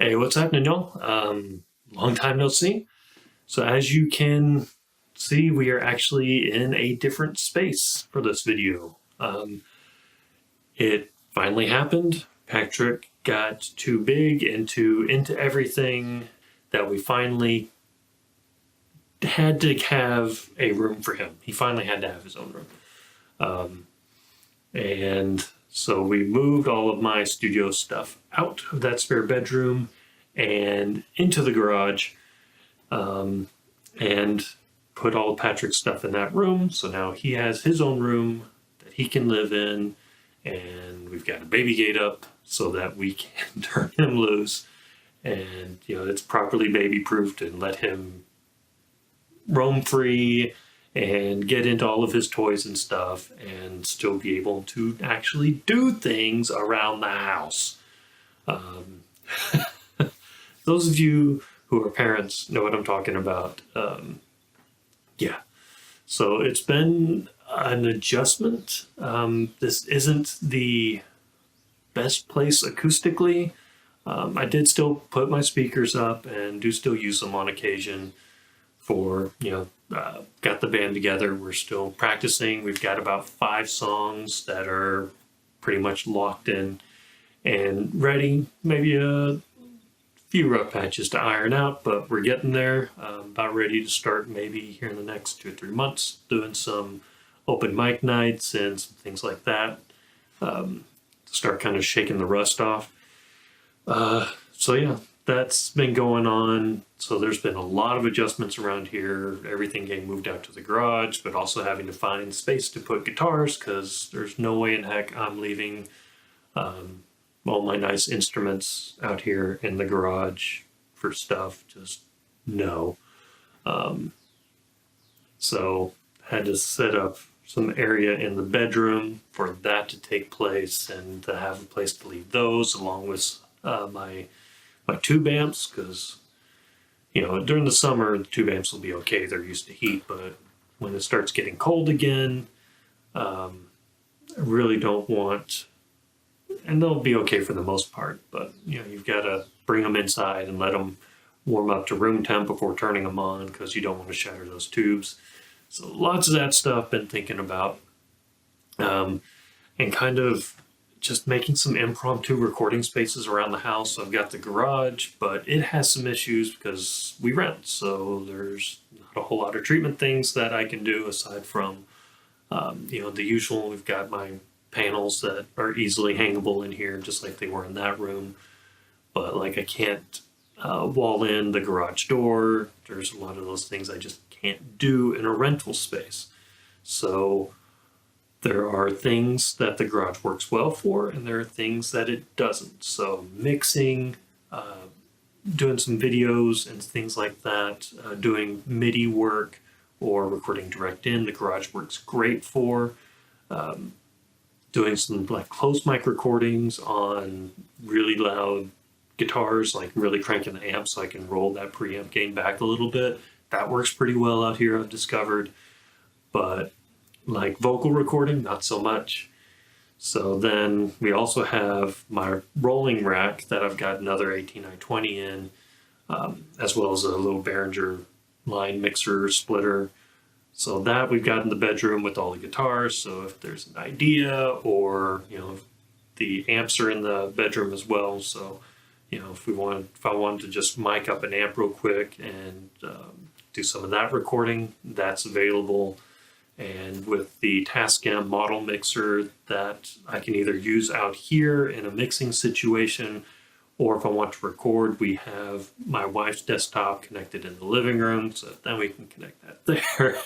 Hey, what's happening, y'all? Long time no see. So as you can see, we are actually in a different space for this video. It finally happened. Patrick got too big into everything that we finally had to have a room for him. He finally had to have his own room. And so we moved all of my studio stuff out of that spare bedroom and into the garage, and put all of Patrick's stuff in that room. So now he has his own room that he can live in, and we've got a baby gate up so that we can turn him loose, and it's properly baby proofed and let him roam free and get into all of his toys and stuff and still be able to actually do things around the house. Those of you who are parents know what I'm talking about. Yeah. So it's been an adjustment. This isn't the best place acoustically. I did still put my speakers up and do still use them on occasion for, got the band together. We're still practicing. We've got about 5 songs that are pretty much locked in and ready. Maybe a few rough patches to iron out, but we're getting there. About ready to start maybe here in the next 2 or 3 months doing some open mic nights and some things like that, to start kind of shaking the rust off. So yeah, that's been going on. So there's been a lot of adjustments around here. Everything getting moved out to the garage, but also having to find space to put guitars because there's no way in heck I'm leaving all my nice instruments out here in the garage for stuff. Just no. So had to set up some area in the bedroom for that to take place and to have a place to leave those along with my tube amps, because during the summer the tube amps will be okay, they're used to heat, but when it starts getting cold again, I really don't want, and they'll be okay for the most part, but you've got to bring them inside and let them warm up to room temp before turning them on because you don't want to shatter those tubes. So lots of that stuff been thinking about, and kind of just making some impromptu recording spaces around the house. So I've got the garage, but it has some issues because we rent, so there's not a whole lot of treatment things that I can do aside from the usual. We've got my panels that are easily hangable in here just like they were in that room, but like I can't wall in the garage door. There's a lot of those things I just can't do in a rental space. So there are things that the garage works well for, and there are things that it doesn't. So mixing, doing some videos and things like that, doing MIDI work or recording direct in, the garage works great for. Doing some like closed mic recordings on really loud guitars, like really cranking the amp so I can roll that preamp gain back a little bit. That works pretty well out here, I've discovered. But like vocal recording, not so much. So then we also have my rolling rack that I've got another 18i20 in, as well as a little Behringer line mixer splitter. So that we've got in the bedroom with all the guitars. So if there's an idea, or the amps are in the bedroom as well. So if I wanted to just mic up an amp real quick and do some of that recording, that's available. And with the Tascam model mixer that I can either use out here in a mixing situation, or if I want to record, we have my wife's desktop connected in the living room, so then we can connect that there.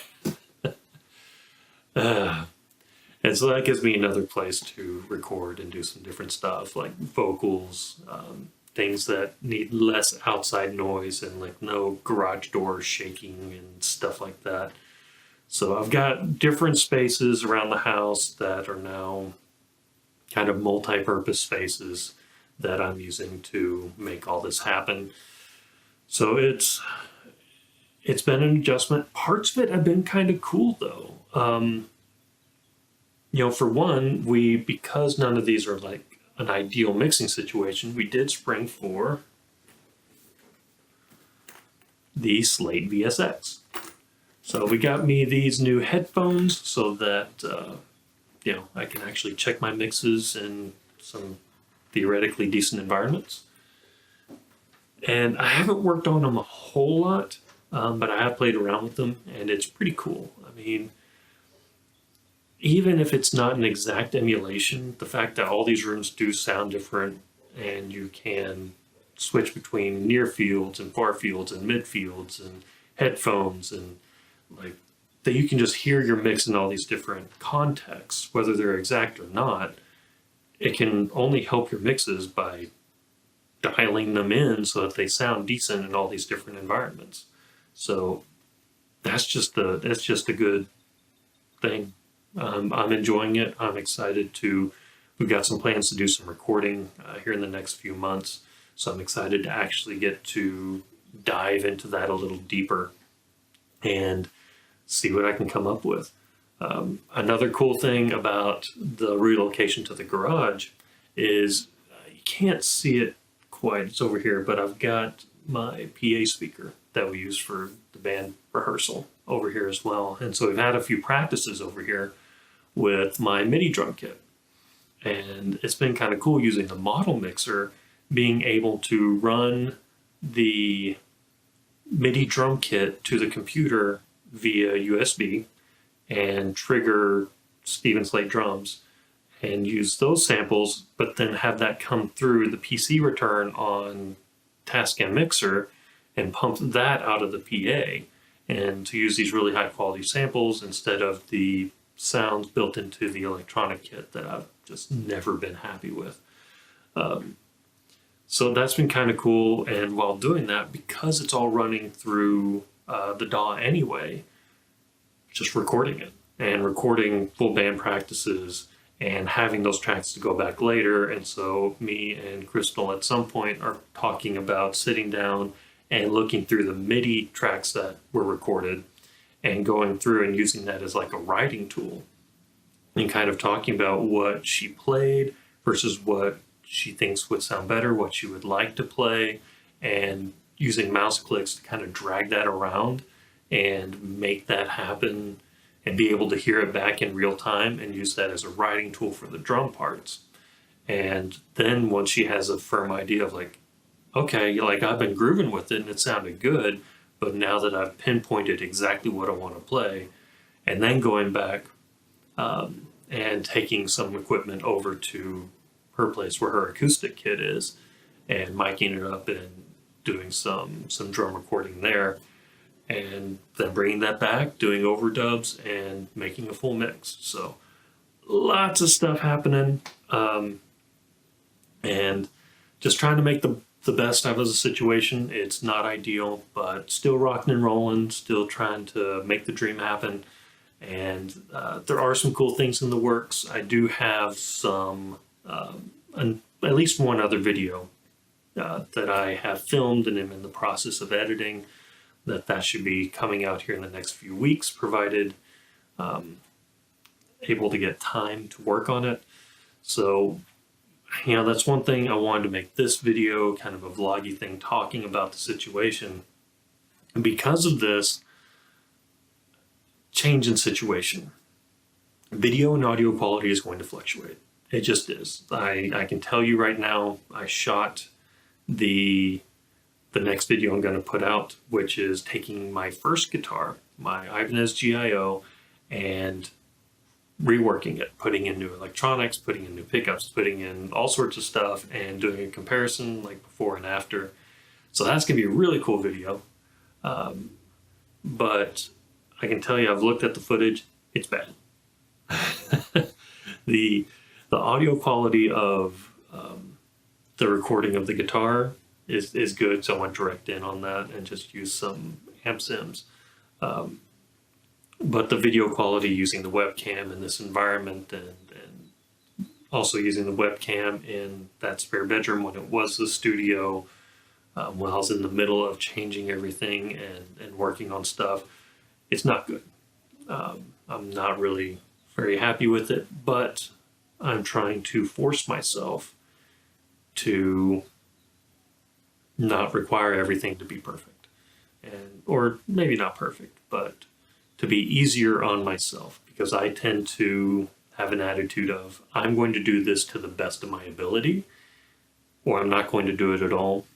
And so that gives me another place to record and do some different stuff like vocals, things that need less outside noise and like no garage doors shaking and stuff like that. So I've got different spaces around the house that are now kind of multi-purpose spaces that I'm using to make all this happen. So it's been an adjustment. Parts of it have been kind of cool though. For one, because none of these are like an ideal mixing situation, we did spring for the Slate VSX. So we got me these new headphones so that I can actually check my mixes in some theoretically decent environments. And I haven't worked on them a whole lot, but I have played around with them, and it's pretty cool. I mean, even if it's not an exact emulation, the fact that all these rooms do sound different and you can switch between near fields and far fields and mid fields and headphones, and like that you can just hear your mix in all these different contexts, whether they're exact or not. It can only help your mixes by dialing them in so that they sound decent in all these different environments. So that's just a good thing. I'm enjoying it. I'm excited to. We've got some plans to do some recording here in the next few months, so I'm excited to actually get to dive into that a little deeper and see what I can come up with. Another cool thing about the relocation to the garage is you can't see it quite. It's over here, but I've got my PA speaker that we use for the band rehearsal over here as well. And so we've had a few practices over here with my MIDI drum kit. And it's been kind of cool using the model mixer, being able to run the MIDI drum kit to the computer via USB and trigger Steven Slate drums and use those samples, but then have that come through the PC return on Tascam Mixer and pump that out of the PA, and to use these really high quality samples instead of the sounds built into the electronic kit that I've just never been happy with. So that's been kind of cool. And while doing that, because it's all running through the DAW anyway, just recording it and recording full band practices and having those tracks to go back later. And so me and Crystal at some point are talking about sitting down and looking through the MIDI tracks that were recorded and going through and using that as like a writing tool and kind of talking about what she played versus what she thinks would sound better, what she would like to play, and using mouse clicks to kind of drag that around and make that happen and be able to hear it back in real time and use that as a writing tool for the drum parts. And then once she has a firm idea of like, okay, like I've been grooving with it and it sounded good, but now that I've pinpointed exactly what I want to play, and then going back and taking some equipment over to her place where her acoustic kit is and miking it up and doing some drum recording there, and then bringing that back, doing overdubs and making a full mix. So lots of stuff happening, and just trying to make the best out of the situation. It's not ideal, but still rocking and rolling, still trying to make the dream happen. And there are some cool things in the works. I do have some, at least one other video that I have filmed and am in the process of editing, that should be coming out here in the next few weeks, provided able to get time to work on it. So, that's one thing I wanted to make this video, kind of a vloggy thing, talking about the situation. And because of this change in situation, video and audio quality is going to fluctuate. It just is. I can tell you right now, I shot the next video I'm going to put out, which is taking my first guitar, my Ibanez GIO, and reworking it, putting in new electronics, putting in new pickups, putting in all sorts of stuff, and doing a comparison like before and after. So that's going to be a really cool video. But I can tell you, I've looked at the footage, it's bad. The audio quality of the recording of the guitar is good, so I went direct in on that and just used some amp sims. But the video quality using the webcam in this environment, and also using the webcam in that spare bedroom when it was the studio, while I was in the middle of changing everything and working on stuff, it's not good. I'm not really very happy with it, but I'm trying to force myself to not require everything to be perfect. or maybe not perfect, but to be easier on myself, because I tend to have an attitude of, I'm going to do this to the best of my ability, or I'm not going to do it at all.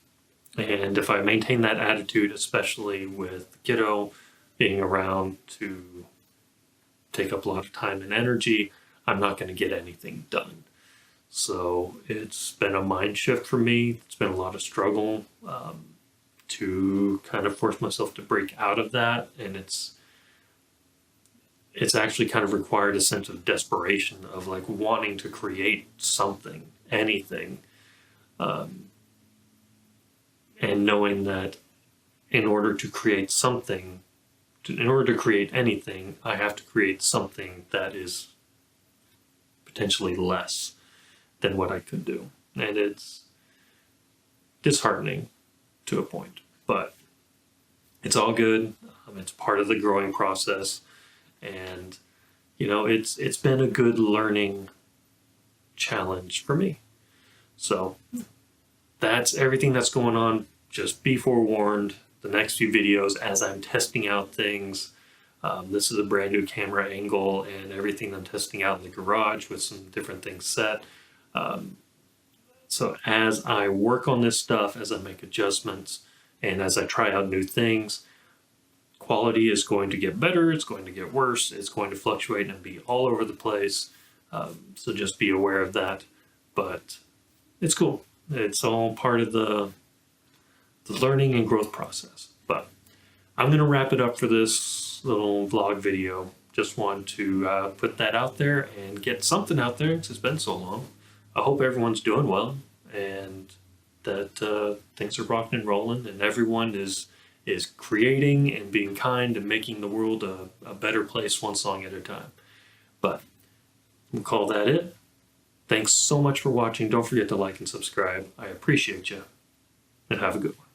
And if I maintain that attitude, especially with the kiddo being around to take up a lot of time and energy, I'm not going to get anything done. So it's been a mind shift for me. It's been a lot of struggle to kind of force myself to break out of that. And it's actually kind of required a sense of desperation of like wanting to create something, anything. And knowing that in order to create something, in order to create anything, I have to create something that is potentially less than what I could do. And it's disheartening to a point, but it's all good. It's part of the growing process. And, it's been a good learning challenge for me. So that's everything that's going on. Just be forewarned, the next few videos as I'm testing out things. This is a brand new camera angle and everything I'm testing out in the garage with some different things set. So as I work on this stuff, as I make adjustments, and as I try out new things, quality is going to get better, it's going to get worse, it's going to fluctuate and be all over the place. So just be aware of that. But it's cool. It's all part of the learning and growth process. But I'm going to wrap it up for this little vlog video. Just want to put that out there and get something out there since it's been so long. I hope everyone's doing well and that things are rocking and rolling and everyone is creating and being kind and making the world a better place one song at a time. But we'll call that it. Thanks so much for watching. Don't forget to like and subscribe. I appreciate you. And have a good one.